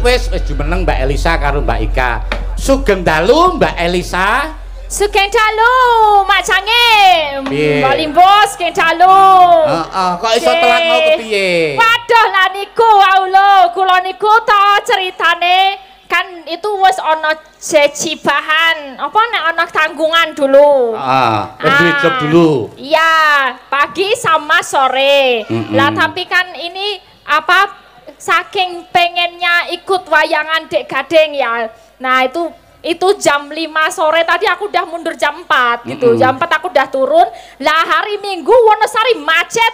Wis jumeneng Mbak Elisa karo Mbak Ika. Sugeng dalu Mbak Elisa. Sugeng dalu Mak Jangim. Mbak Limbo sugeng dalu. Heeh, kok iso telat mau kepiye? Waduh lah niku Allah, kula niku to ceritane kan itu wis ana jejibahan apa nek ana tanggungan dulu. Wis job dulu. Iya, pagi sama sore. Lah tapi kan ini apa saking pengennya ikut wayangan Dek Gading ya. Nah itu jam 5 sore tadi aku udah mundur jam 4 gitu. Jam 4 aku udah turun. Lah hari Minggu Wonosari macet.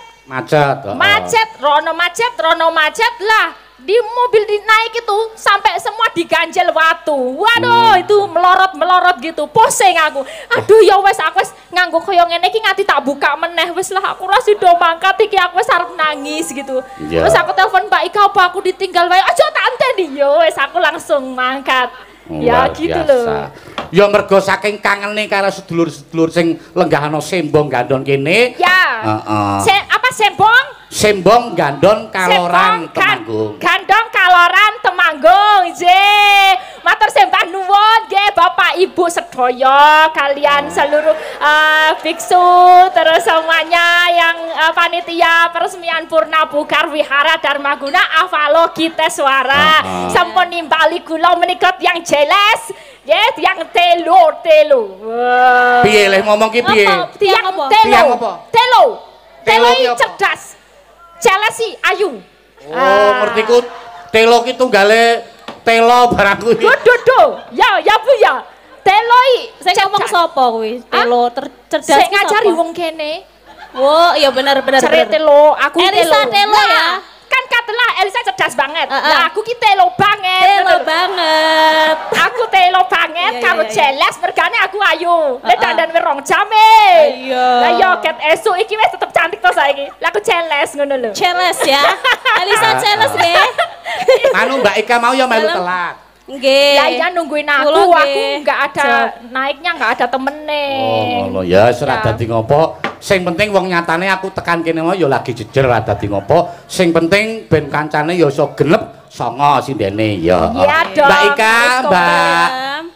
Rono macet lah. Di mobil naik itu sampai semua diganjel watu. Waduh, itu melorot gitu. Pusing aku. Aduh ya wes aku wes nganggo koyo ngene iki nganti tak buka meneh wis lah aku ora sido mangkat iki aku wis arep nangis gitu. Terus aku telepon Mbak Ika apa aku ditinggal wae. Aja tak anteni yo wes aku langsung mangkat. Ya gitu loh. Ya mergo saking kangene karo sedulur-sedulur sing lenggah ana Sembong Gandon kene. Ya. Heeh. Apa Sembong? Sembong Gandon Kaloran Temanggung. Gandong Kaloran Temanggung. Matur sembah nuwun nggih Bapak Ibu sedaya kalian seluruh biksu terus semuanya yang panitia peresmian Purna Pugar Wihara Dharmaguna Avalo Kiteswara. Sampun nimbali kula menika yang jelas. Ya, tiang telo. Piye leh ngomong ki piye? Tiang telo. Telo cerdas. Jelas sih ayu. Oh, ngerti ku telo ki tunggale telo barang kuwi. Dodo. Ya Bu ya. Telo iki sing ngomong sapa kuwi? Telo cerdas. Sing ngajari wong kene. Oh, iya bener. Cerita telo, aku Elisa telo ya. Kan katelah Elisa cerdas banget. Lah aku ki telo banget. Aku telo banget karo jelas mergane aku ayu. Nek dandan wis 2 jam Lah yo ket esuk iki wis tetep cantik to saiki. Lah aku jelas ngono lho. Jelas ya. Elisa jelas nggih. Anu Mbak Ika mau ya melu telat. Nggih. Lah iya nungguin aku enggak ada naiknya enggak ada temene. Oh ngono ya ora dadi ngopo. Sing penting wong nyatane aku tekan kene mau ya lagi jejer ora dadi ngopo. Sing penting ben kancane ya iso genep songo sindene ya. Iya dong. Mbak Ika, Mbak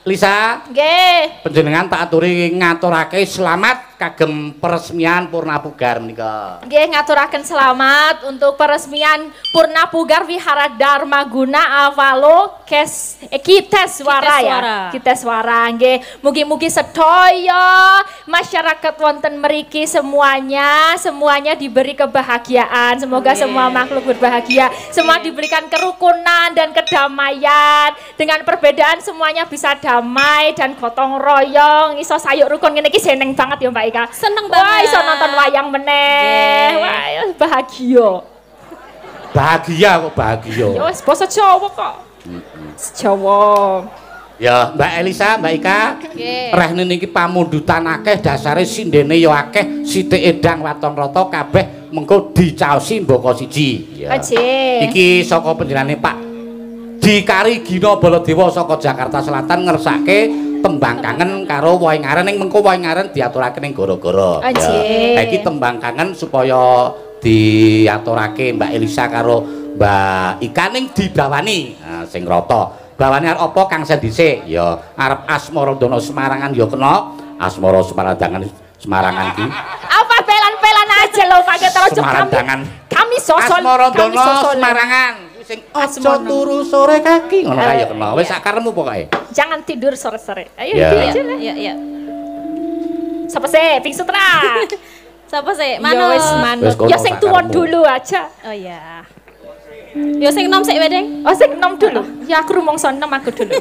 Lisa. Nggih. Panjenengan tak aturi ngaturake selamat kagem peresmian Purna Pugar menika. Nggih ngaturaken selamat untuk peresmian Purna Pugar Wihara Dharmaguna Avalo Kiteswara ya. Kiteswara nggih. Mugi-mugi sedaya masyarakat wonten mriki semuanya diberi kebahagiaan. Semoga semua makhluk berbahagia, semua diberikan kerukunan dan kedamaian. Dengan perbedaan semuanya bisa damai dan gotong royong, iso sayuk rukun ngene iki seneng banget ya Mbak Ika. Seneng banget. Wah, iso nonton wayang meneh. Wah, bahagia. Bahagia kok bahagia. Ya wis basa Jawa kok. Jawa. Ya, Mbak Elisa, Mbak Ika. Rehne niki pamundutan akeh dasare sindene ya akeh, sithik edang waton rata kabeh mengko dicaosi mboko siji. Ya. Iki saka panjenengane Pak Dikari Gina Baladewa saka Jakarta Selatan ngersake tembang kangen karo Wohe Ngaren ning mengko Wohe Ngaren diaturake ning gara-gara. Ya. Iki tembang kangen supaya diaturake Mbak Elisa karo Mbak Ika ning didawani sing rata. Bawane arep apa Kang Sen dhisik? Ya arep Asmara Dono Semarangan ya kena. Asmara Semarangan Semarangan ki. Apa pelan-pelan aja lho pakai terus kami sosol. Asmara Dono Semarangan sing aja turu sore kaki ngono kae ya kena. Wis sak karepmu pokoke. Jangan tidur sore-sore. Ayo aja lah. Iya. Siapa sih? Ping Sutra. Siapa sih? Manut. Ya sing tuwon dulu aja. Oh iya. Ya sing nom sik wedeng. Oh sing nom dulu. Ya aku rumangsa nom aku dulu.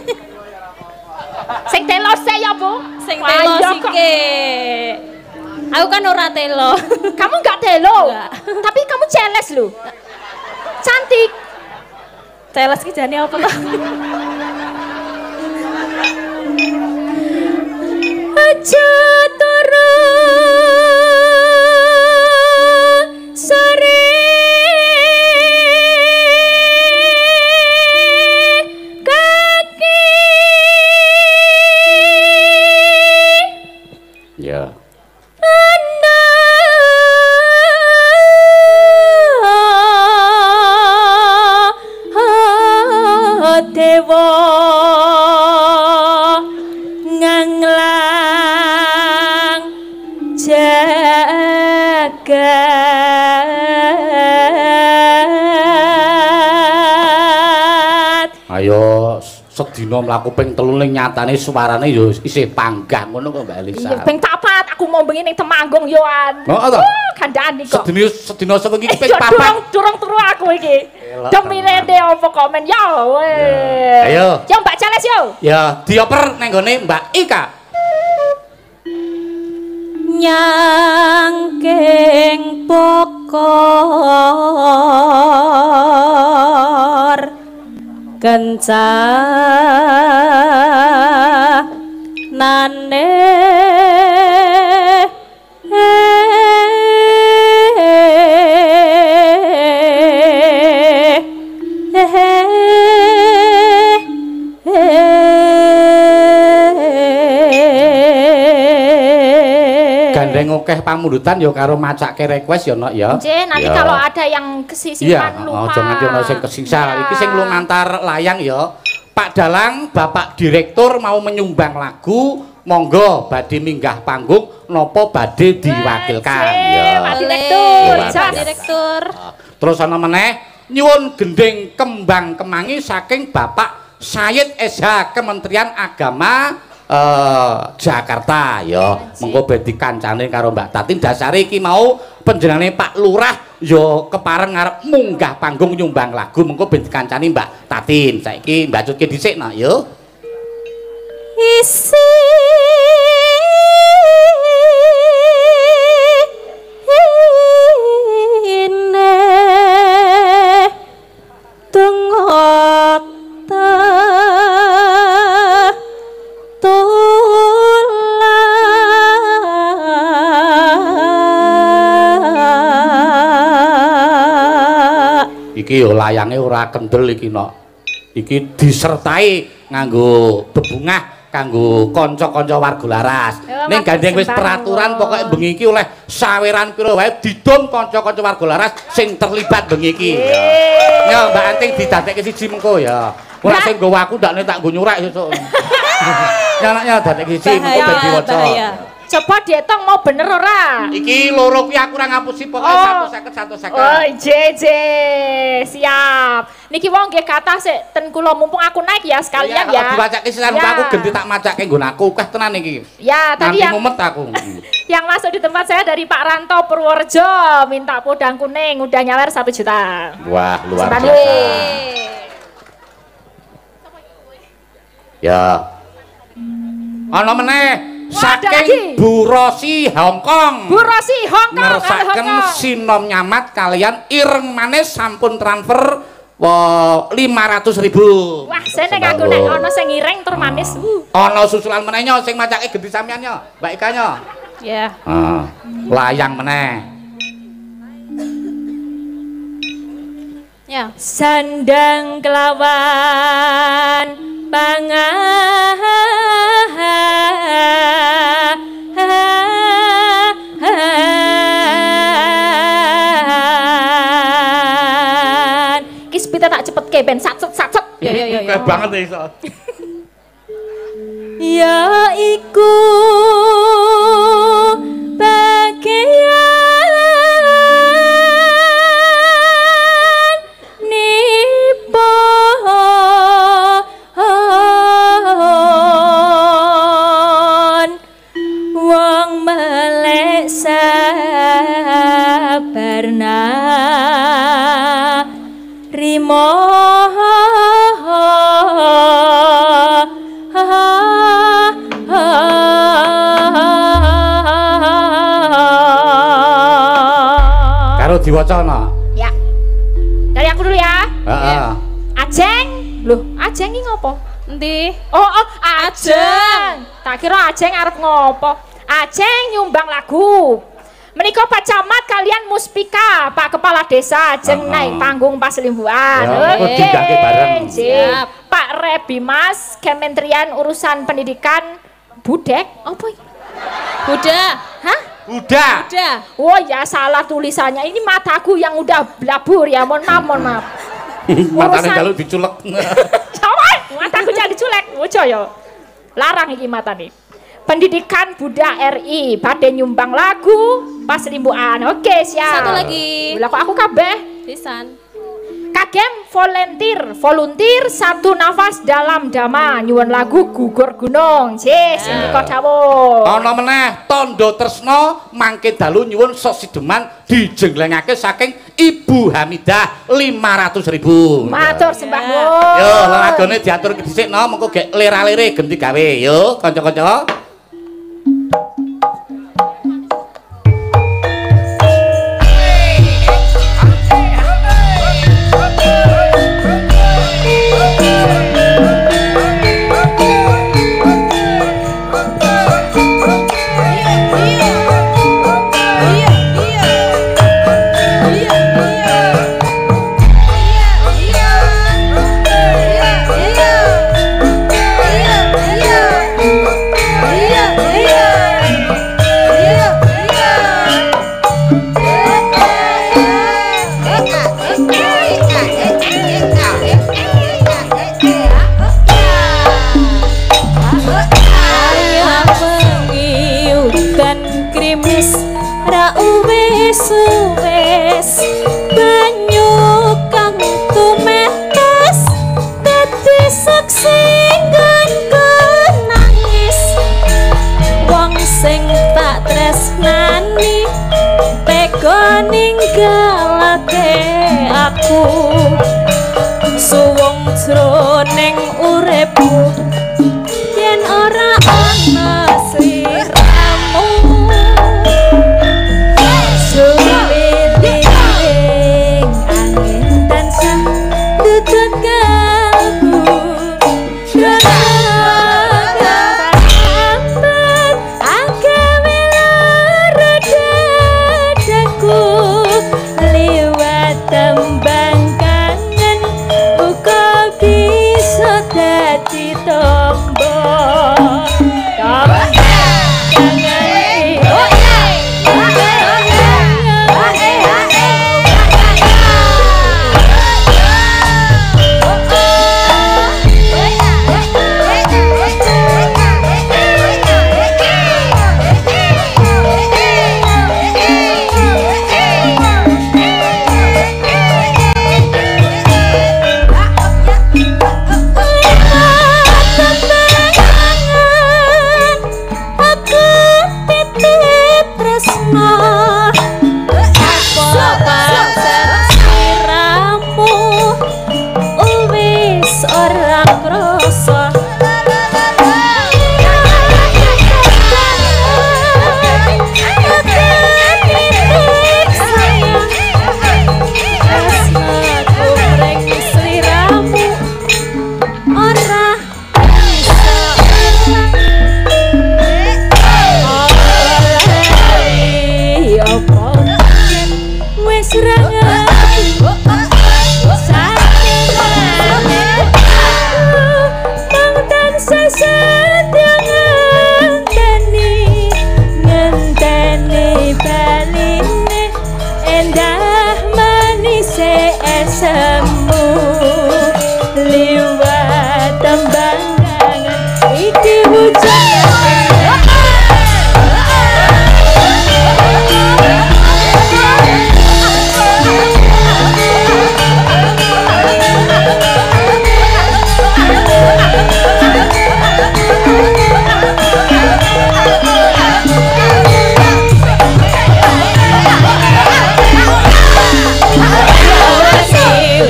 Sing telo sik ya, Bu. Sing telo sike. Aku kan ora telo. Kamu enggak telo. Tapi kamu celes lho. Celes ki jane apa to? Aja turu sore kaki ya dewa nganglang jagat. Ayo sedina mlaku ping 3 ning nyatane suarane yo isih panggah ngono kok Mbak Elisa. Iya ping 4 aku mau bengi ning Temanggung yo an. Oh to. Kandhane kok. Sedina sewengi ping 4. Durung turu aku iki. Demi rene apa komen yo. Ayo. Yo Mbak Celes yo. Ya dioper nang gone Mbak Ika. Nyangking pokor kencanane Gandeng akeh pamundutan ya karo macake request ya Nok ya. Nggih, nanti Ya. kalau ada yang kesisipan lupa. Aja nganti ana sing kesisa. Ya. Iki sing lumantar layang ya. Pak Dalang, Bapak Direktur mau menyumbang lagu, monggo badhe minggah panggung napa badhe diwakilkan ya. Pak Direktur, Iya, Pak jas. Direktur. Terus ana meneh nyuwun gending kembang kemangi saking Bapak Said SH Kementerian Agama Jakarta ya. Mengko ben dikancane karo Mbak Tatin dasare iki mau panjenengane Pak Lurah ya kepareng ngarep munggah panggung nyumbang lagu mengko ben dikancani Mbak Tatin. Saiki mbacutke dhisik nak ya. Isi tungota Iki yo layange ora kendel iki Nok. Iki disertai nganggo bebungah kanggo kanca-kanca warga laras. Ning gandeng wis peraturan pokoke bengi iki oleh saweran pira wae didum kanca-kanca warga laras sing terlibat bengi iki. Ya Mbak Anting didadekke siji mengko ya. Ora sing nggawa aku ndakne tak nggo nyurek sesuk. Ya anaknya dadekke siji mengko ben diwaca. Coba dietong mau bener ora? Iki loro kuwi aku ora ngapusi pokoke 150 150. Oh, jeje. Siap. Niki wong nggih kathah sik ten kula mumpung aku naik ya sekalian ya. Diwacake sisan Ya. aku genti tak macake nggon aku akeh tenan iki. Ya, tadi Nanti yang mumet aku. yang masuk di tempat saya dari Pak Ranto Purworejo minta podang kuning udah nyawer 1 juta. Wah, luar Simpan biasa. duit. Ya. Ana meneh Wah, ada lagi. saking Bu Rosi Hongkong. Bu Rosi Hongkong, Ngersaken sinom nyamat kalian ireng manis sampun transfer 500.000. Wah, seneng aku nek ana sing ireng tur manis. Ana susulan meneh nyo sing macake genti sampean nyo, Mbak Ika nyo. Ya. Layang meneh. Ya. Sandang kelawan pangan. Ki sepita tak cepetke ben satset. Ya. Kayak banget ya iso. Ya iku bagian nipon wong melek sabarna rimo Karo diwaca ana. Ya. Dari aku dulu ya. Heeh. Ajeng. Loh, Ajeng iki ngopo? Endi? Oh, Ajeng. Tak kira Ajeng arep ngopo. Ajeng nyumbang lagu. Menika Pak Camat kalian Muspika, Pak Kepala Desa Ajeng naik panggung pas limbuan. Oke. Bareng. Siap. Pak Rebimas Kementerian Urusan Pendidikan Budek. Apa ini? Buda. Hah? Buda. Oh ya salah tulisannya. Ini mataku yang udah blabur ya. Mohon maaf. Matane jaluk diculek. Sawan, mataku jangan diculek. Ojo ya. Larang iki matane. Pendidikan Buddha RI badhe nyumbang lagu pas limbuan. Oke, siap. Satu lagi. Lah kok aku kabeh? Pisan. Kagem volunteer satu nafas dalam dama nyuwun lagu gugur gunung. Sis, menika dawuh. Ana meneh tondo tresno mangke dalu nyuwun sosideman dijenglengake saking Ibu Hamidah 500.000. Matur sembah nuwun. Yo, lagone diatur dhisik no, mengko gek lera-lere genti gawe. Yo, kanca-kanca. Suwes banyu kang tumetes dadi saksi nganggo nangis wong sing tak tresnani tega ninggalake aku suwung jroning uripku yen ora ana sliramu.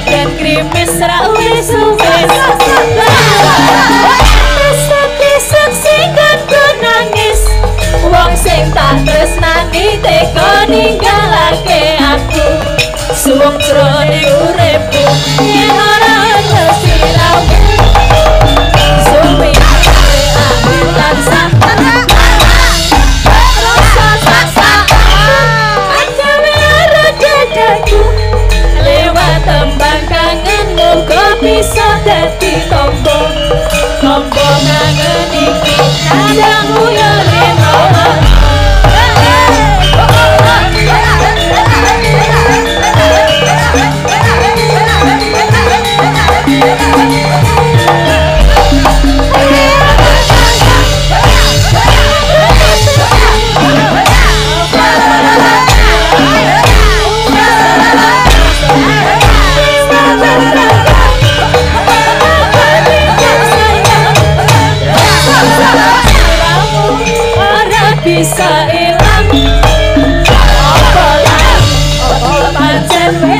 Dan krimis ra wis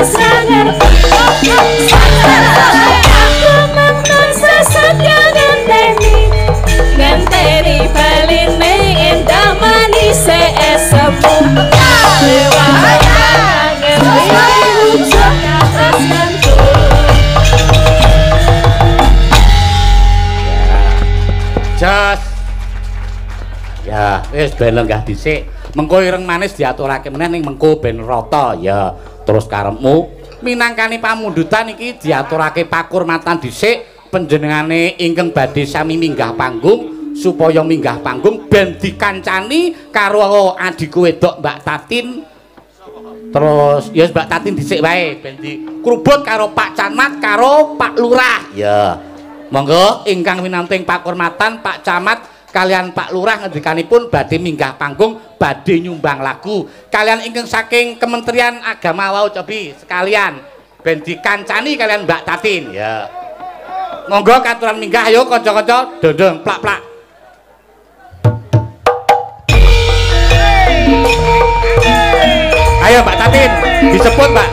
wis ra ngerti aku mantan sesatnya ngenteni baline endah manis esemu Jos. Ya, wis ben lenggah dhisik. Mengko ireng manis diaturake meneh ning mengko ben rata ya. Terus karepmu minangkani pamundutan iki diaturake pakurmatan dhisik panjenengane ingkang badhe sami minggah panggung supaya minggah panggung ben dikancani karo adhiku wedok Mbak Tatin. Terus ya Mbak Tatin dhisik wae ben dikrubut karo Pak Camat karo Pak Lurah. Ya. Monggo ingkang winanting pakurmatan Pak Camat kalian Pak Lurah ngendikanipun badhe minggah panggung badhe nyumbang lagu kalian ingkang saking Kementerian Agama wau cobi sekalian ben dikancani kalian Mbak Tatin ya monggo katuran minggah ayo kanca-kanca dondong plak-plak ayo Mbak Tatin disebut Mbak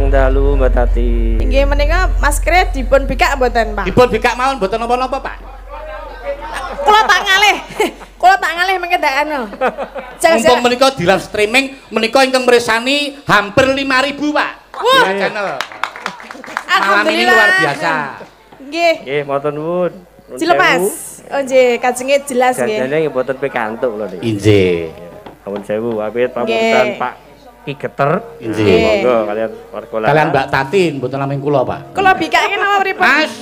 Dalu Mbak Tati. Inggih menika maskere dipun bikak mboten, Pak? Dipun bikak mawon mboten napa-napa, Pak. Kula tak ngalih. Kula tak ngalih mengke ndak anu. Mumpung menika di live streaming menika ingkang mirsani hampir 5.000, Pak. Wah. Channel. Malam ini Alhamdulillah. luar biasa. Nggih. Nggih, matur nuwun. Cilemas. Oh nggih, kajenge jelas nggih. Jane nggih mboten pikantuk lho, Dik. Inggih. Ampun sewu, awit pamundutan Pak Ki Geter. Inggih. Monggo kalian warga Laras. Kalian Mbak Tatin mboten namung kula, Pak. Kula bikake napa pripun? Mas.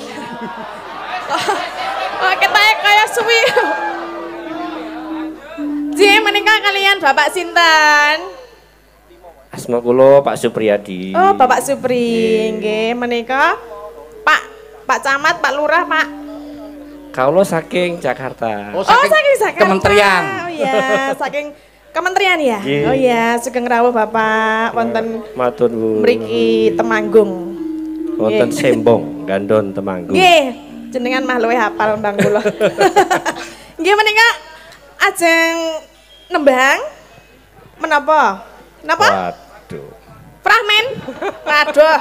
Oh, ketae kaya suwi. Nggih, menika kalian Bapak sinten? Asma kula Pak Supriyadi. Oh, Bapak Supri. Nggih, menika Pak Camat, Pak Lurah, Pak. Kawula saking Jakarta. Oh, saking Jakarta. Kementerian. Oh iya, saking Kementerian ya? Yeah. Oh iya, sugeng rawuh Bapak wonten matur nuwun. mriki Temanggung. Wonten Sembong, Gandon Temanggung. Nggih, jenengan mah luwih hafal Mbang kula. Nggih menika ajeng nembang menapa? Napa? Waduh. Pramen. Waduh.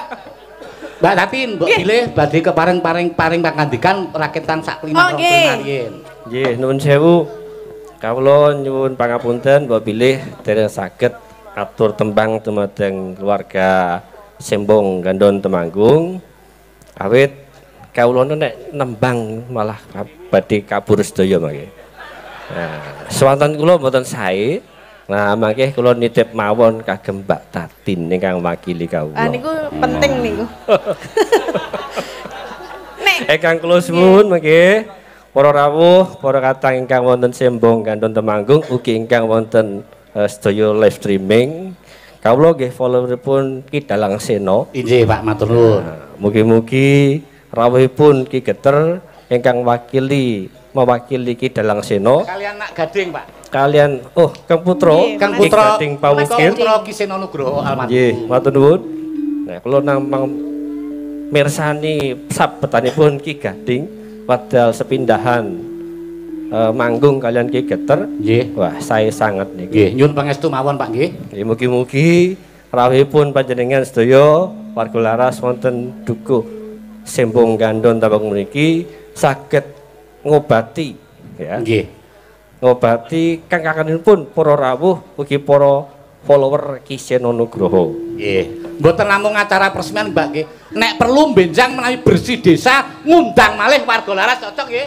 Mbak Tatin, mbok pilih badhe keparing-paring pangandikan rakyatan sak lima nggih. Nggih, nuwun sewu. Kawula nyuwun pangapunten mbok bilih dereng saged atur tembang dumateng keluarga Sembong Gandon Temanggung. Awit kawula nek nembang malah badhe kabur sedaya mangke. Nah, swanten kula mboten sae. Nah, mangke kula nitip mawon kagem Mbak Tatin ingkang wakili kawula. Ah niku penting niku. Nek Ingkang kula suwun mangke para rawuh, para katang ingkang wonten Sembong Gandon Temanggung ugi ingkang wonten sedaya live streaming. Kawula nggih followeripun Ki Dalang Sena. Inggih, Pak, matur nuwun. Mugi-mugi rawuhipun Ki Geter ingkang mewakili Ki Dalang Sena. Kalian nak gading, Pak. Kalian Kang Putra, Kang Ki Putra Gading Pawukir. Putra Ki Sena Nugroho almarhum. Nggih, matur nuwun. Nah, kula namung mirsani sabetanipun Ki Gading wadal sepindahan manggung kalian Ki Geter. Nggih. Wah, saya sangat niki. Nggih, nyuwun pangestu mawon, Pak nggih. Mugi-mugi rawuhipun panjenengan sedaya warga Laras wonten dukuh Sembong Gandon Temanggung mriki saged ngobati ya. Nggih. Ngobati kang-kanganipun para rawuh ugi para follower Ki Sena Nugroho. Nggih. Mboten namung acara peresmian, Mbak nggih. Nek perlu benjang menawi bersih desa ngundang malih warga Laras cocok nggih.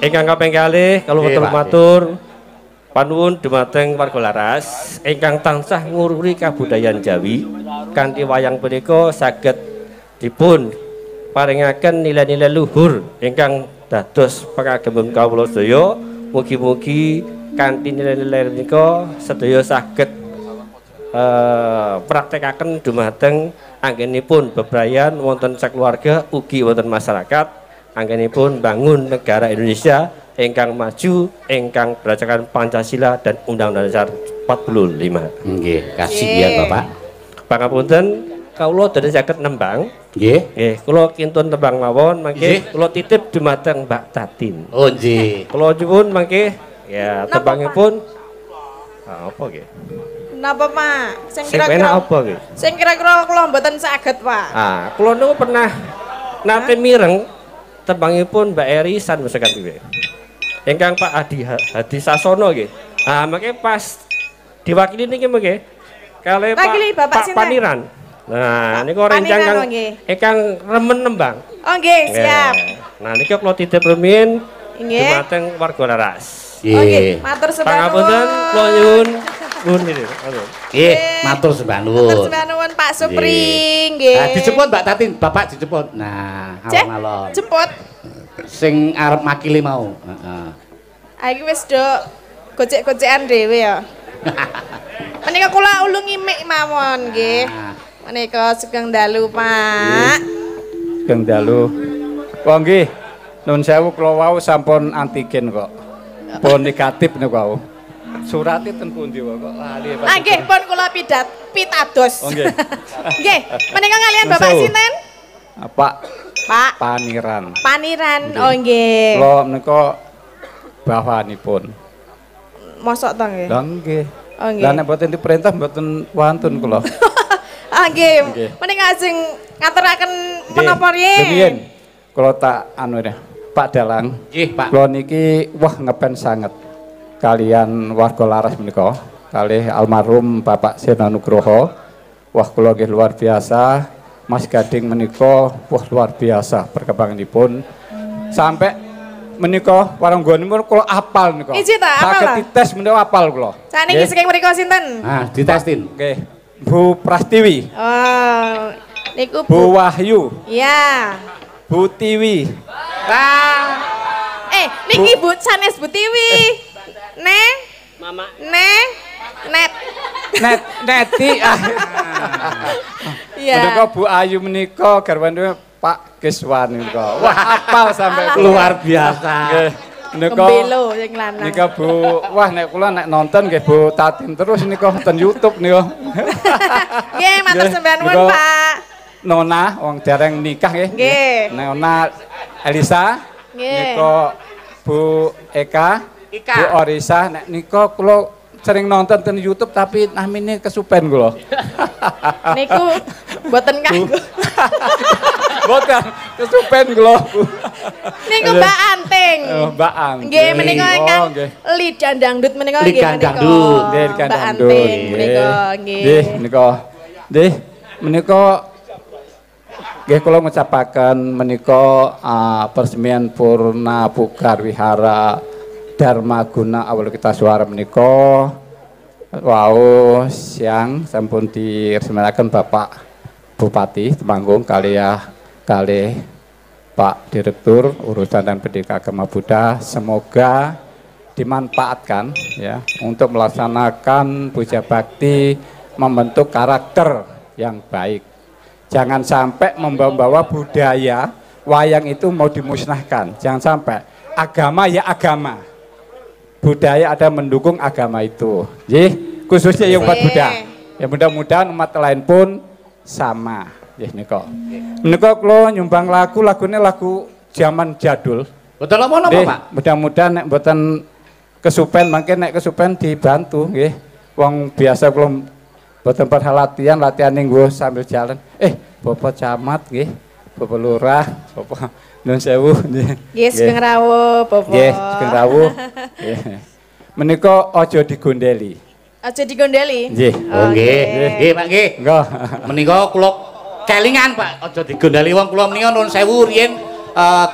Ingkang kaping kalih kalau wonten matur panuwun dumateng warga Laras ingkang tansah ngururi kabudayan Jawi kanthi wayang punika saged dipun paringaken nilai-nilai luhur ingkang dados pangagemipun kawula sedaya. Mugi-mugi kanthi nilai-nilai menika sedaya saged praktekaken dumateng anggenipun bebrayan wonten sakeluarga ugi wonten masyarakat anggenipun bangun negara Indonesia ingkang maju ingkang berdasarkan Pancasila dan Undang-Undang Dasar 45. Nggih, kasih ya Bapak. Pangapunten kawula dadi saged nembang. Nggih. Nggih, kula kintun tembang mawon mangke kula titip dumateng Mbak Tatin. Oh nggih. Kula nyuwun mangke ya tembangipun apa nggih? Napa Pak? Sing kira-kira apa nggih? Sing kira-kira kula mboten saged Pak. Ah, kula niku pernah nate mireng tembangipun Mbak Eri san mesekat nggih. Ingkang Pak Hadi Sasono nggih. Ah, mangke pas diwakili niki mangke kalih Pak Paniran. Nah, niku rencang kang ingkang remen nembang. Oh nggih, siap. Nah, niki kula titip rumiyin dumateng warga Laras. Nggih, matur sembah nuwun. Pangapunten kula nyuwun nuwun niki. Nggih, matur sembah nuwun. Matur sembah nuwun Pak Supri nggih. Nah, dijemput Mbak Tatin, Bapak dijemput. Nah, alon-alon. Jemput. Sing arep makili mau. Heeh. Ah iki wis do gocek-gocekan dhewe ya. Menika kula ulungi mik mawon nggih. Menika sugeng dalu, Pak. Sugeng dalu. Wah nggih. Nuwun sewu kula wau sampun antigen kok. Pun negatif niku wau. Surate ten pundi kok lali Pak. Ah nggih, pun kula pitados. Oh nggih. Nggih, menika kalian Bapak sinten? Pak Paniran. Paniran. Oh nggih. Kula menika bawanipun. Mosok to nggih? Lah nggih. Oh nggih. Lah nek mboten diperintah mboten wantun kula. Ah nggih. Menika ajeng ngaturaken menapa riyen? Kula tak anu ya. Pak Dalang. Nggih, Pak. Kula niki wah ngepen sanget kalian warga Laras menika kalih almarhum Bapak Sena Nugroho. Wah kula nggih luar biasa. Mas Gading menika wah luar biasa perkembanganipun. Sampai menika waranggonipun kula apal menika. Iji ta apal. Saged dites menika apal kula. Saniki saking mriku sinten? Ah, ditestin. Nggih. Bu Prastiwi. Oh, niku Bu Wahyu. Iya. Bu Tiwi. Niki Bu sanes Bu Tiwi. Mama. Neti. Iya. Menika Bu Ayu menika garwane Pak Kiswan menika. Wah, apal sampai Luar biasa. Nggih. Menika Kembelo sing lanang. nika Bu, wah nek kula nek nonton nggih Bu Tatin terus nika ten YouTube nika. Nggih, matur sembah nuwun Pak. Nona wong dereng nikah nggih. Nggih. Nona Elisa. Nggih. Nika Bu Eka. Bu Orisa nek nika kula sering nonton ten YouTube tapi namine kesupen kula. Niku mboten kanggo. Mboten kesupen kula. Niku Mbak Anting. Mbak Anting. Nggih menika ingkang lidah dangdut menika nggih menika. Nggih, lidah Mbak dangdut. Anting menika nggih. Nggih, menika. Nggih, menika nggih kula ngucapaken menika peresmian Purna Pugar Wihara Dharma Guna Awalokiteswara menika wau siang sampun diresmiaken Bapak Bupati Temanggung kalih Pak Direktur Urusan dan Pendidikan Agama Buddha, semoga dimanfaatkan ya untuk melaksanakan puja bakti membentuk karakter yang baik. Jangan sampai membawa budaya wayang itu mau dimusnahkan. Jangan sampai agama ya agama. Budaya ada mendukung agama itu. Nggih, khususnya yang umat Buddha. Ya mudah-mudahan umat lain pun sama. Nggih nika. Menika kula nyumbang lagune lagu zaman jadul. Betul apa napa, Pak? Mudah-mudahan nek mboten kesupen mangke nek kesupen dibantu nggih. Wong biasa kula mboten pernah latihan ning nggo sambil jalan. Bapak Camat nggih, Bapak Lurah, Bapak Nun sewu nggih. Nggih, sugeng rawuh, Bapak. Nggih, sugeng rawuh. Nggih. Menika aja digondeli. Aja digondeli. Nggih. Oh nggih. Nggih, Pak nggih. Nggih. Menika kula kelingan, Pak. Aja digondeli wong kula menika nun sewu riyen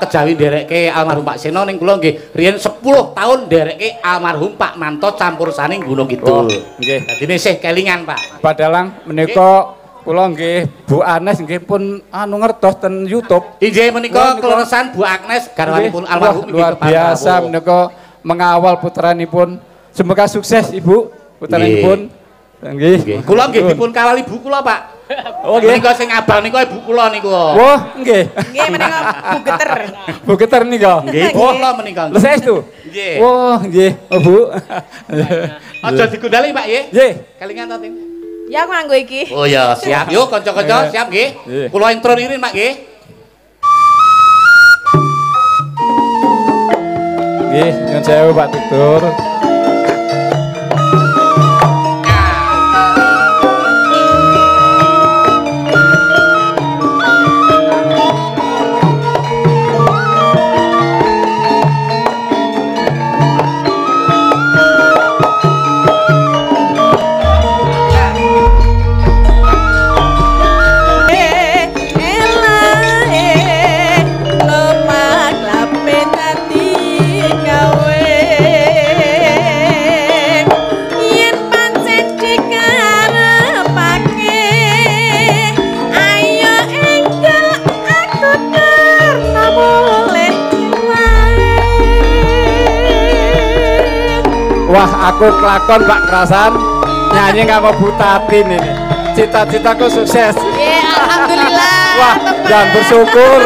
kejawi nderekke almarhum Pak Seno ning kula nggih riyen 10 tahun nderekke almarhum Pak Manto campur saning Gunung Kidul. Nggih. Dadine sih kelingan, Pak. Padalang menika kula nggih Bu Anes nggih pun anu ngertos ten YouTube. Inggih menika kleresan Bu Agnes garwanipun almarhum luar biasa menika mengawal putranipun Semoga sukses Ibu putaranipun. Nggih. Kula nggih dipun kawal ibu kula, Pak. Oh nggih. Menika sing abang niku ibu kula niku. Wah, nggih. Nggih menika Bu Geter. Bu Geter nika. Nggih, kula menika. Lha saestu. Nggih. Wah, nggih, oh, Bu. Aja digundali, Pak nggih. Nggih. Kelingan to, Tim. Ya aku nganggo iki. Oh ya, siap. Yuk kanca-kanca, siap nggih. Kula intro nirin, Pak nggih. Nggih, nyuwun sewu Pak Tutur. Wah, aku kelakon Pak Krasan nyanyi karo Bu Tatin ini. Cita-citaku sukses. Alhamdulillah. Wah, jangan bersyukur.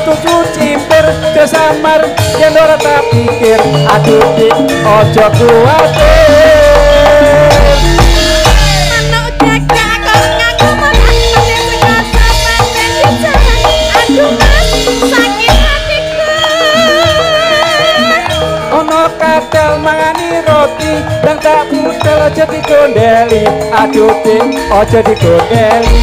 Tuju cimpir kesamar yen ora tak pikir aduh dik ojo kuwatir Manuk jaga kok ngaku menang sing sekasa aduh mas sakit hatiku ono kadal mangani roti dan tak budal aja digondeli aduh dik ojo digondeli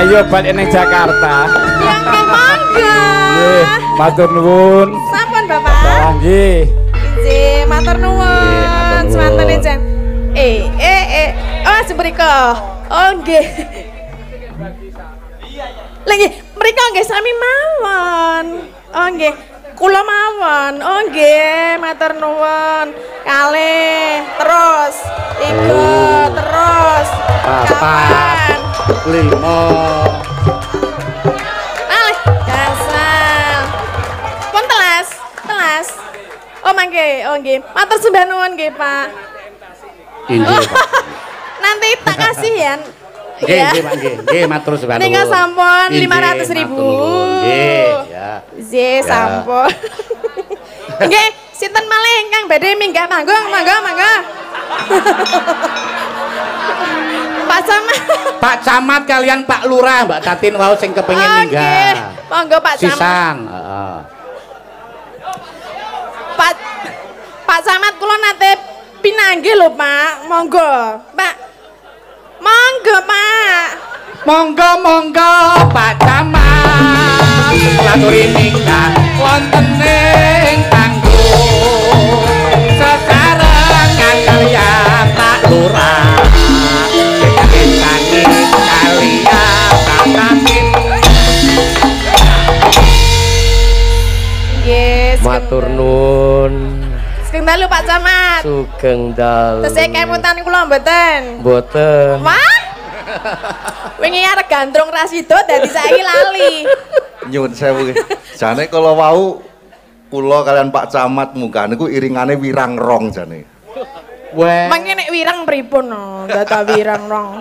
ayo balik nang Jakarta. Mangga. Nggih, matur nuwun. Sampun, Bapak. Salah nggih. Nggih, matur nuwun. Semanten Jan. Oh, sebrika. Oh, nggih. Lagi mriko nggih sami mawon. Oh, nggih. Kula mawon. Oh, nggih, matur nuwun. Kalih terus. Iku terus. Kapan? 5 dasar pun telas oh mangke oh nggih matur sembah nuwun nggih Pak nanti tak kasihan nggih Pak nggih matur sembah nuwun ning sampun 500.000 nggih ya nggih sampun nggih sinten malih ingkang badhe minggah manggung mangga Pak Camat kalian Pak Lurah Mbak Tatin wau sing kepengin minggah. Monggo Pak Camat. Sisan, Pak Camat kula nate pinanggih lho Pak. Monggo. Pak. Monggo Pak. Monggo Pak Camat. Laturi minggah wonten ing panggung. Sesarengan kalian Pak Lurah. Matur nuwun. Sugeng dalu Pak Camat. Sugeng dalu. Tesih kemutan kula mboten. Mboten. Wah. Wingi arep gandrung rasido dadi saiki lali. Nyuwun sewu. Jane kala wau kula kalian Pak Camat munggah niku iringane wirang rong jane. Weh. Mangke nek wirang pripun no? Data wirang rong.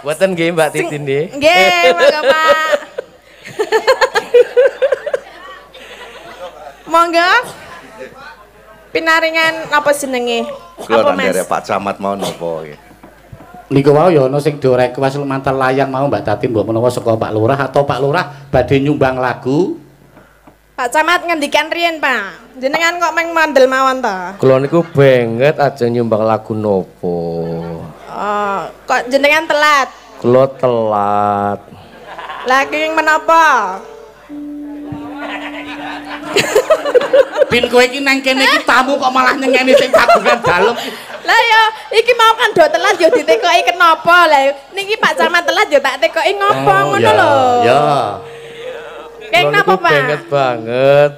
Buatan nggih Mbak Titin nggih. Nggih, monggo Pak. Monggo. Pinaringan apa jenenge? Kula ndare Pak Camat mau napa nggih. Niku wau ya ana sing direquest lumantar layang mau Mbak Tati mbok menawa saka Pak Lurah atau Pak Lurah badhe nyumbang lagu. Pak Camat ngendikan riyen, Pak. Jenengan kok meng mandel mawon ta? Kula niku banget aja nyumbang lagu nopo. Oh, kok jenengan telat? Kula telat. Lagi yang menapa? Pin kowe iki nang kene iki tamu kok malah nyengeni sing kagungan dalem. Lah ya, iki mau kan do telat ya ditekoki kenapa? Lah niki Pak Camat telat ya tak tekoki ngopo ngono lho. Ya. Kayak napa, Pak? Banget banget.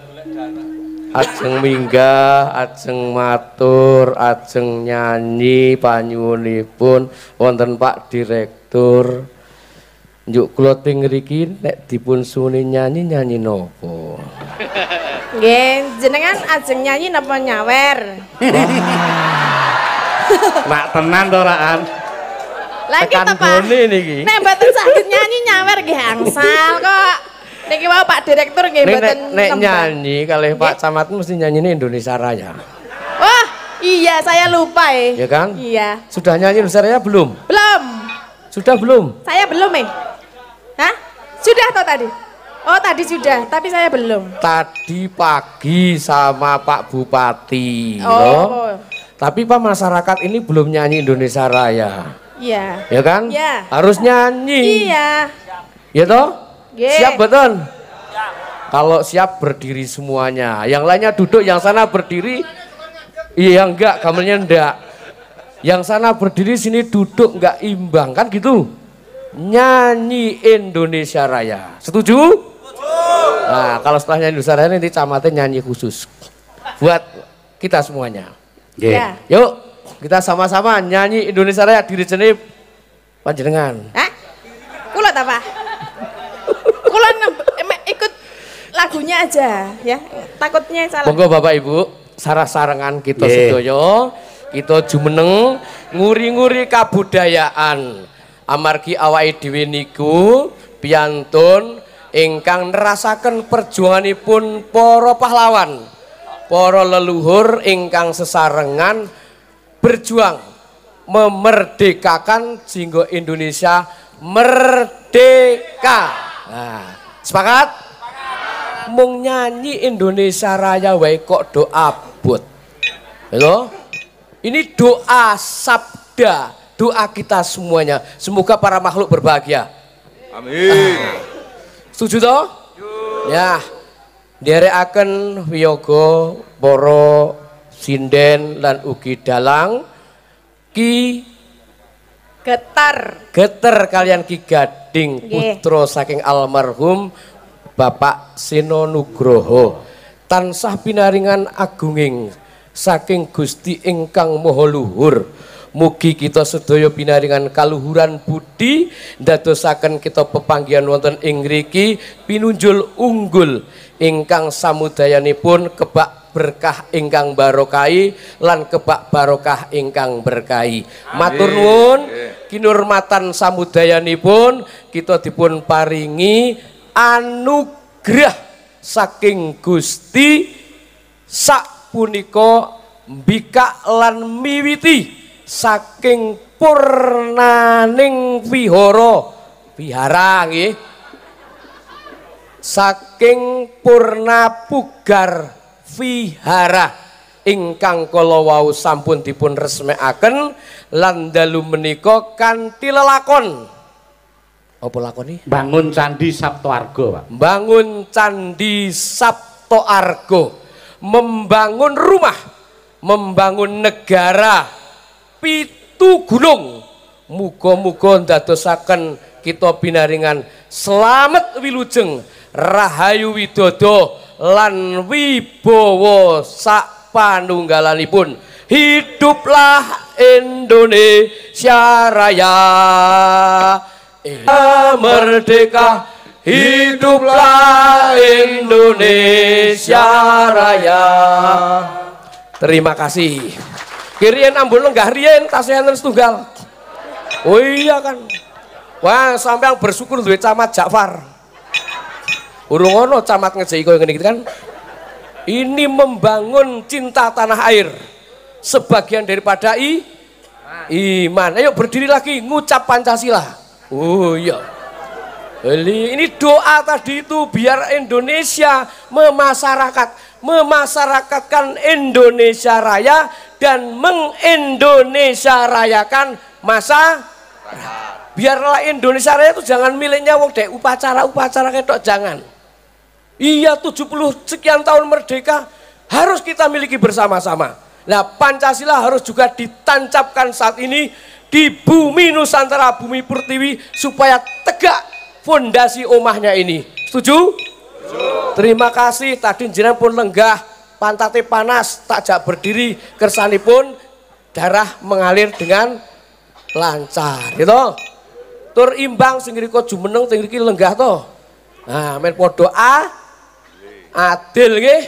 Ajeng minggah, ajeng matur, ajeng nyanyi panyuwunipun wonten Pak Direktur. Njuk kula teng ngriki nek dipun suwuni nyanyi napa? Nggih, jenengan ajeng nyanyi napa nyawer? Mak tenan to Raan. Lah iki to, Pak. Niki. Nek mboten saged nyanyi nyawer nggih angsal kok. Niki wae Pak Direktur nggih mboten nek nyanyi kalih Pak Camat mesti nyanyine Indonesia Raya. Wah, iya saya lupa Ya kan? Iya. Sudah nyanyi Indonesia Raya belum? Belum. Sudah belum? Saya belum, Hah? Sudah toh tadi? Oh, tadi sudah, tapi saya belum. Tadi pagi sama Pak Bupati. Oh. Loh. Tapi Pak masyarakat ini belum nyanyi Indonesia Raya. Iya. Ya kan? Iya. Harus nyanyi. Iya. Ya toh? Yeah. Siap betul? Kalau siap berdiri semuanya. Yang lainnya duduk, yang sana berdiri. Iya enggak, kamarnya enggak. Yang sana berdiri, sini duduk, enggak imbang. Kan gitu? Nyanyi Indonesia Raya. Setuju? Nah, kalau setelah nyanyi Indonesia Raya nanti camatnya nyanyi khusus. Buat kita semuanya. Yeah. Yuk, kita sama-sama nyanyi Indonesia Raya diri sendiri panjenengan. Hah? Kula ta, Pak? Kula ikut lagunya aja ya. Takutnya salah. Monggo Bapak Ibu, sarah-sarengan kita sedaya, kita jumeneng nguri-nguri kabudayaan. Amargi awake dhewe niku piyantun ingkang nerasaken perjuanganipun para pahlawan, para leluhur ingkang sesarengan berjuang memerdekakan jinggo Indonesia merdeka. Nah, sepakat? Mung nyanyi Indonesia Raya wae kok do abot. Halo? Ini doa sabda, doa kita semuanya. Semoga para makhluk berbahagia. Amin. Setuju toh? Ya. Nderekaken wiyaga para sinden lan ugi dalang Ki Geter kalian Ki Gading putra saking almarhum Bapak Seno Nugroho tansah pinaringan agunging saking Gusti ingkang Maha Luhur. Mugi kita sedaya pinaringan kaluhuran budi ndadosaken kita pepanggihan wonten ing ngriki pinunjul unggul ingkang samudayanipun kebak berkah ingkang barokahi lan kebak barokah ingkang berkahi. Matur nuwun kinurmatan samudayanipun kita dipun paringi anugrah saking Gusti sapunika mbikak lan miwiti saking purnaning wihara nggih saking purna pugar vihara ingkang kala wau sampun dipun resmekaken lan dalu menika kanthi lelakon apa lakoni? Bangun Candi Saptoarga, Pak. Bangun Candi Saptoarga, membangun rumah, membangun negara, pitu gunung. Muga-muga ndadosaken kita pinaringan slamet wilujeng, rahayu widodo lan wibawa sak panunggalanipun. Hiduplah Indonesia Raya. Merdeka, hiduplah Indonesia Raya. Terima kasih. Kirian ambul lenggah rien tasih enten setunggal. Oh iya kan. Wah, sampean bersyukur duwe camat Ja'far. Urung ono camat ngejeki koyo ngene iki kan. Ini membangun cinta tanah air. Sebagian daripada iman. Ayo berdiri lagi ngucap Pancasila. Oh iya. Ini doa tadi itu biar Indonesia memasyarakatkan Indonesia Raya dan mengindonesia rayakan biarlah Indonesia Raya itu jangan miliknya wong dek upacara ketok jangan. Iya 70 sekian tahun merdeka harus kita miliki bersama-sama. Nah Pancasila harus juga ditancapkan saat ini di bumi Nusantara, bumi Pertiwi supaya tegak fondasi omahnya ini. Setuju? Terima kasih tadi jenengan pun lenggah, pantate panas, takjak berdiri, kersanipun darah mengalir dengan lancar, gitu. Tur imbang sing ngriko jumeneng sing ngriki lenggah to. Nah, men padha adil nggih.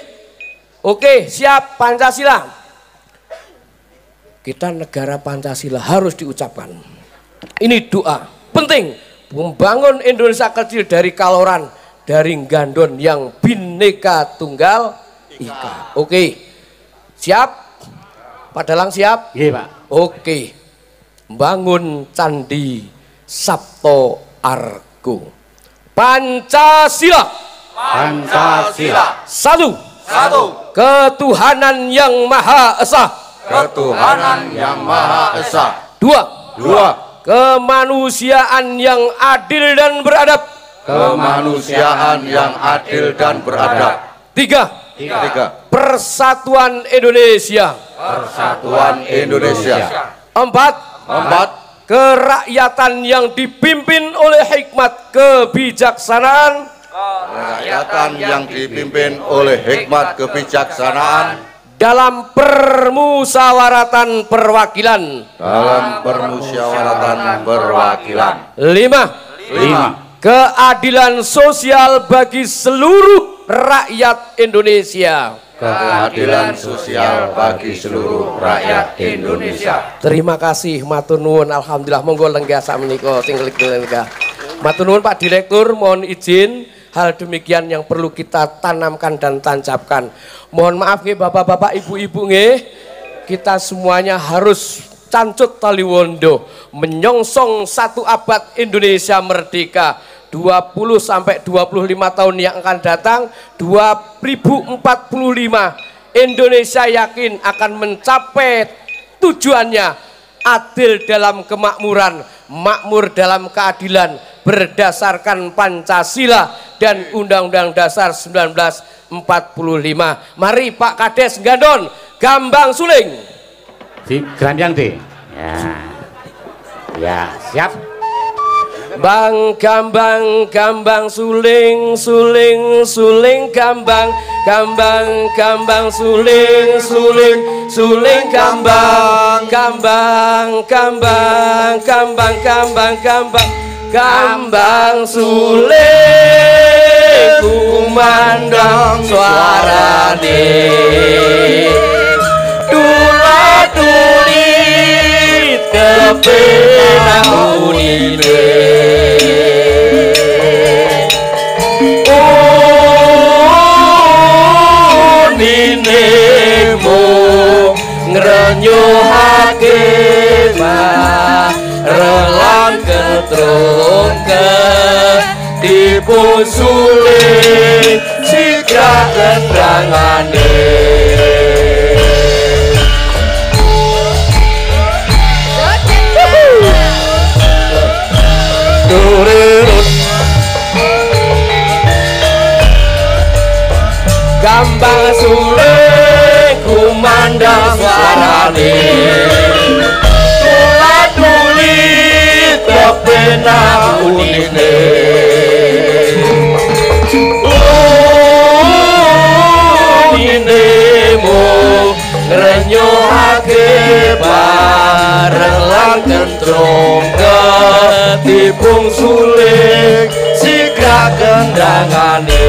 Oke, siap Pancasila. Kita negara Pancasila harus diucapkan. Ini doa penting membangun Indonesia kecil dari Kaloran, dari Gandon yang Bhinneka Tunggal Ika. Oke. Siap? Pak Dalang siap? Nggih, Pak. Oke. Bangun Candi Sabto Argo. Pancasila. Pancasila. Satu. Ketuhanan yang Maha Esa. Dua. Kemanusiaan yang adil dan beradab. Tiga. Persatuan Indonesia. Empat. Kerakyatan yang dipimpin oleh hikmat kebijaksanaan. Dalam permusyawaratan perwakilan. Lima. Keadilan sosial bagi seluruh rakyat Indonesia. Terima kasih matur nuwun, alhamdulillah. Monggo lenggah sakmenika sing lenggah. Matur nuwun Pak Direktur, mohon izin hal demikian yang perlu kita tanamkan dan tancapkan. Mohon maaf nggih Bapak-bapak, Ibu-ibu nggih. Kita semuanya harus cancut tali wondo menyongsong 1 abad Indonesia merdeka. 20 sampai 25 tahun yang akan datang, 2045 Indonesia yakin akan mencapai tujuannya, adil dalam kemakmuran, makmur dalam keadilan berdasarkan Pancasila dan Undang-Undang Dasar 1945. Mari Pak Kades Gandon, Gambang Suling. Di Granjang deh. Ya, siap. Bang Gambang Suling Gambang Suling Gambang Suling kumandang suarane dula-dulit kepenang unine uninemu ngrenyuhake relang ketrung dipun suling sigra keterangane Gambang Suling kumandang suarane dula-dulit kepenang unine uninemu ngrenyuhake bareng lang kentrung ketipung suling sigra kendangane.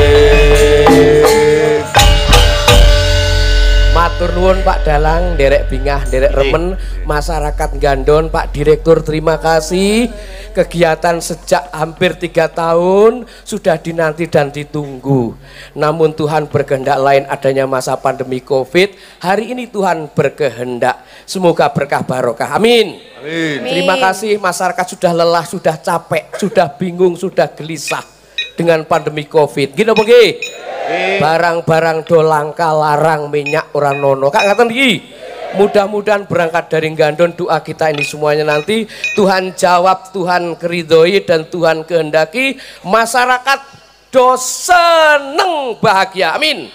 Matur nuwun Pak Dalang, derek bingah, derek remen, masyarakat Gandon, Pak Direktur terima kasih. Kegiatan sejak hampir 3 tahun sudah dinanti dan ditunggu. Namun Tuhan berkehendak lain adanya masa pandemi Covid. Hari ini Tuhan berkehendak. Semoga berkah barokah. Amin. Amin. Terima kasih, masyarakat sudah lelah, sudah capek, sudah bingung, sudah gelisah dengan pandemi Covid. Gini apa nggih? Barang-barang do langka, larang minyak ora nono. Kak ngaten iki. Mudah-mudahan berangkat dari Gandon, doa kita ini semuanya nanti Tuhan jawab, Tuhan keridhoi dan Tuhan kehendaki masyarakat do seneng bahagia. Amin.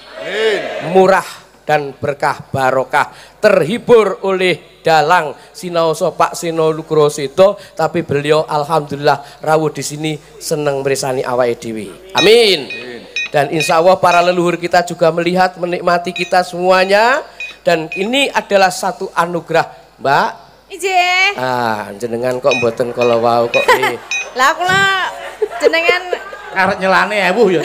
Murah dan berkah barokah, terhibur oleh dalang sinaoso Pak Seno Nugrosedo, tapi beliau alhamdulillah rawuh di sini seneng meresani awake dhewe. Amin. Dan insya Allah para leluhur kita juga melihat, menikmati kita semuanya. Dan ini adalah satu anugerah, Mbak. Ije. Ah, jenengan kok mboten kalau wau kok iki. Lah aku lah jenengan arep nyelane ewuh ya.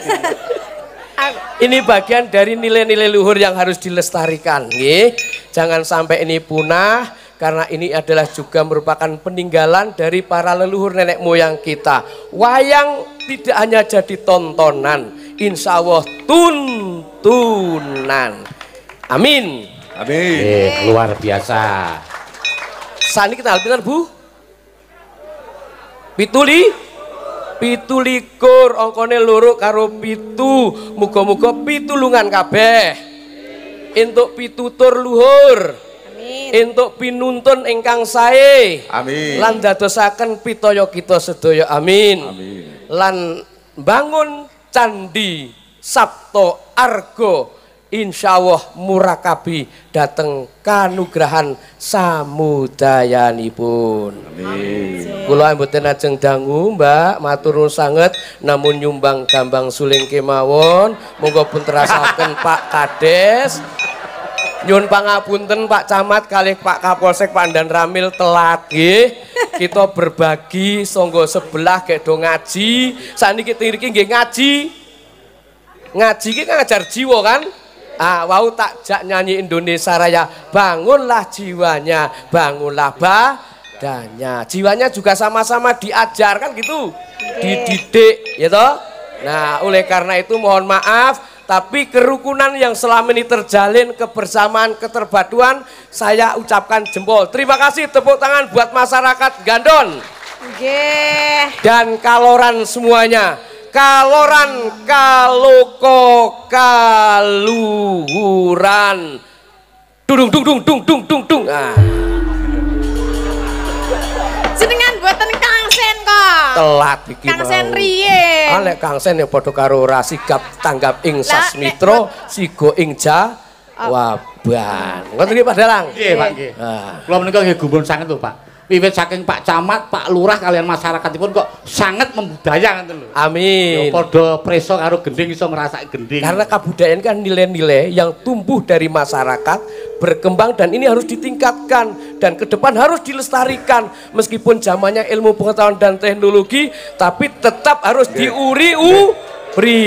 Ini bagian dari nilai-nilai luhur yang harus dilestarikan, nggih. Jangan sampai ini punah karena ini adalah juga merupakan peninggalan dari para leluhur nenek moyang kita. Wayang tidak hanya jadi tontonan, insya Allah tuntunan. Amin. Amin. Luar biasa. Sani kita pinten Bu? 17 ongkone loro karo 7. Muga-muga pitulungan kabeh. Entuk pitutur luhur. Amin. Entuk pinuntun ingkang sae. Amin. Lan dadosaken pitaya kita sedaya. Amin. Amin. Lan bangun candi Sabto Argo. Insyaallah murakabi dateng kanugrahan samudayanipun. Amin. Kula mboten ajeng dangu Mbak, matur nuwun sanget, namun nyumbang gambang suling kemawon. Monggo pun terasaken Pak Kades. Nyuwun pangapunten Pak Camat kalih Pak Kapolsek Pandan Ramil telat nggih. Kita berbagi sangga sebelah gek do ngaji. Saniki niki nggih ngaji. Ngaji ki ngajar jiwa kan? Ah, wau tak jak nyanyi Indonesia Raya, bangunlah jiwanya, bangunlah badannya. Jiwanya juga sama-sama diajar kan gitu, dididik, ya toh. Nah, oleh karena itu mohon maaf, tapi kerukunan yang selama ini terjalin, kebersamaan, keterpaduan, saya ucapkan jempol. Terima kasih, tepuk tangan buat masyarakat Gandon. Nggih. Dan Kaloran semuanya. Kaloran kaloko kaluhuran dung dung dung dung dung dung dung. Jenengan buatan Kang Sen kok. Telat iki. Kang Sen riye? Ah lek Kang Sen ya padha karo ora sigap tanggap ing Sasmitra, sigo ing Jawaban. Ngoten nggih Pak Dalang? Nggih, Pak nggih. Kula menika nggih gumun sanget lho, Pak. Wiwit saking Pak Camat, Pak Lurah kalian masyarakatipun kok sangat membudaya ngoten lho. Amin. Ya padha preso karo gending iso ngrasake gending. Karena kebudayaan kan nilai-nilai yang tumbuh dari masyarakat, berkembang dan ini harus ditingkatkan dan ke depan harus dilestarikan meskipun zamannya ilmu pengetahuan dan teknologi tapi tetap harus diuri-uri.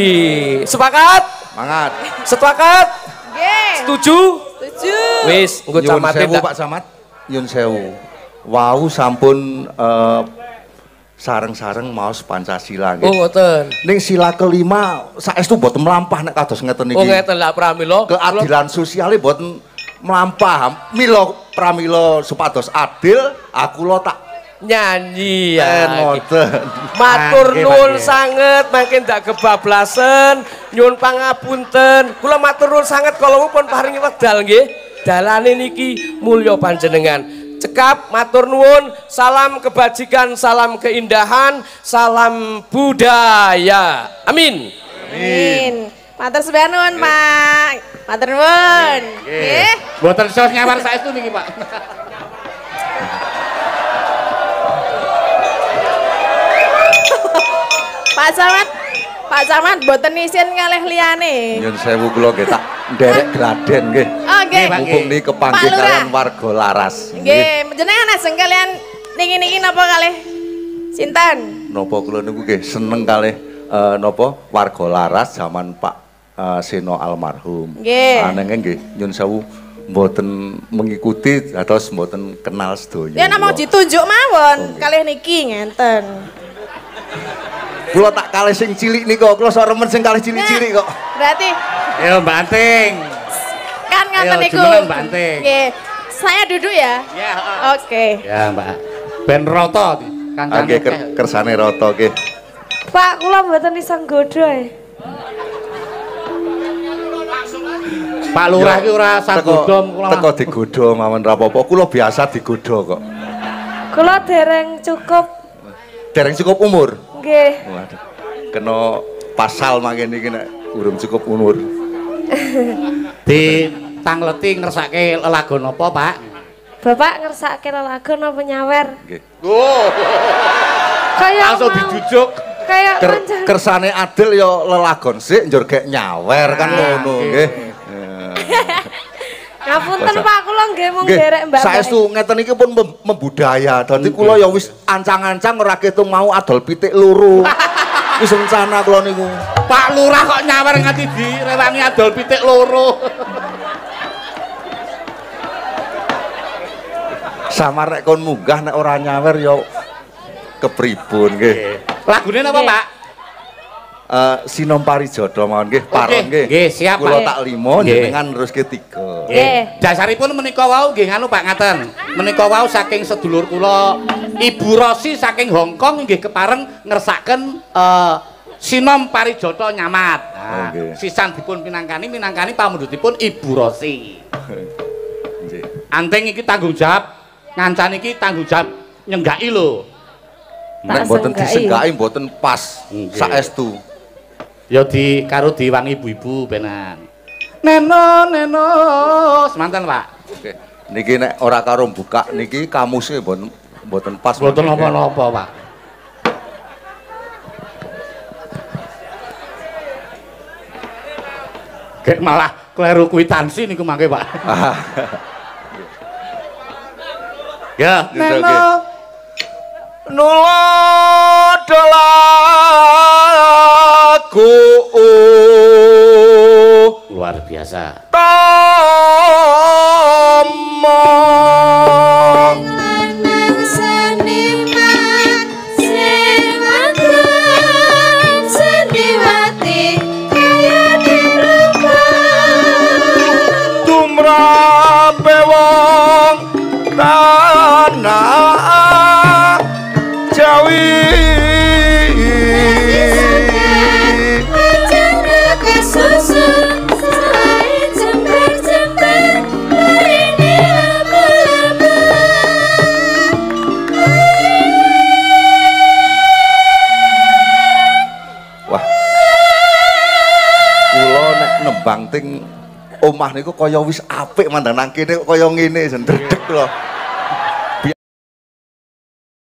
Sepakat? Semangat. Sepakat? Nggih. Setuju? Setuju. Wis, nggo Nyun camate sewu Pak Camat. Nyun sewu. Wau sampun sareng-sareng maos Pancasila nggih. Oh ngoten. Ning sila kelima saestu mboten mlampah nek kados ngeten iki. Oh ngeten lah pramila. Keadilan sosiale mboten mlampah. Mila pramila supados adil, aku lo tak nyanyi ya. Ngoten. Matur nuwun sanget mangke ndak kebablasen, nyuwun pangapunten. Kula matur nuwun sanget kala pun paringi wekdal nggih. Dalane niki mulya panjenengan. Cekap, matur nuwun, salam kebajikan, salam keindahan, salam budaya. Amin. Amin. Matur sembah nuwun, Pak. Matur nuwun. Nggih. Mboten iso nyawar saestu niki, Pak. Pak Camat mboten isin kalih liyane. Nyun sewu kula nggih tak nderek gladen nggih. Oh nggih. Mumpung niki kepanggih kalian warga laras. Nggih, jenengan ajeng kalian niki napa kalih sinten? Napa kula niku nggih seneng kalih napa warga laras zaman Pak Seno almarhum. Nggih. Anenge nggih nyun sewu mboten mengikuti atau mboten kenal sedoyo. Ya namung ditunjuk mawon kalih niki ngenten. Kula tak kalih sing cilik niku, kula sok remen sing kalih cilik-cilik kok. Berarti Ayo Mbak Anting. kan ngenten Ayo, niku. jumeneng, Mbak Anting. Nggih. Saya duduk ya? Ya, Oke. Ya, Mbak. Ben roto kancane. Nggih kersane rata nggih. Pak, kula mboten iso nggodho e. Pak Lurah ki ora sagodhom kula. Teko digodho mawon ra apa-apa. Kula biasa digodho kok. Kula dereng cukup. Dereng cukup umur. Nggih. Waduh. Kena pasal mangkene iki nek urung cukup umur. Di tangleti ngersake lelagon apa, Pak? Bapak ngersake lelagon apa nyawer? Nggih. Oh. Kayak Langsung dijujuk. Kayak pancen. Kersane Adil ya lelagon sik njur gek nyawer kan ngono nggih. Ngapunten Pak, kula nggih mung derek Mbak. Saestu ngeten iki pun membudaya. Dadi kula ya wis ancang-ancang ora ketung mau adol pitik loro. Wis rencana kula niku. Pak Lurah kok nyawer nganti direwangi adol pitik loro. Samar nek kon munggah nek ora nyawer ya kepripun nggih. Lagune napa, Pak? Sinom Parijada mawon nggih, paron nggih. Nggih, siap, Pak. Kula tak 5 jenengan neruske 3. Nggih. Dasaripun menika wau nggih nganu Pak ngaten. Menika wau saking sedulur kula Ibu Rosi saking Hong Kong nggih kepareng ngersaken Sinom Parijata Nyamat. Nah, sisan dipun minangkani pamundhutipun Ibu Rosi. Nggih. Anting iki tanggung jawab, ngancan iki tanggung jawab nyenggaki lho. Nek mboten disenggaki mboten pas saestu. Ya karo diwangi ibu-ibu penan. Neno semanten Pak. Oke. Niki nek ora karo buka niki kamuse mboten pas. Mboten napa-napa, Pak. Kayak malah kleru kwitansi niku mangke, Pak. Ya, Neno nulodolaku luar biasa. Tomo Seniman sing maklum seniwati kaya dirupa tumrape wong tanah Jawi Wah, kula nek nembang ting omah niku kaya wis apik mandang nang kene kaya ngene sendredeg lho.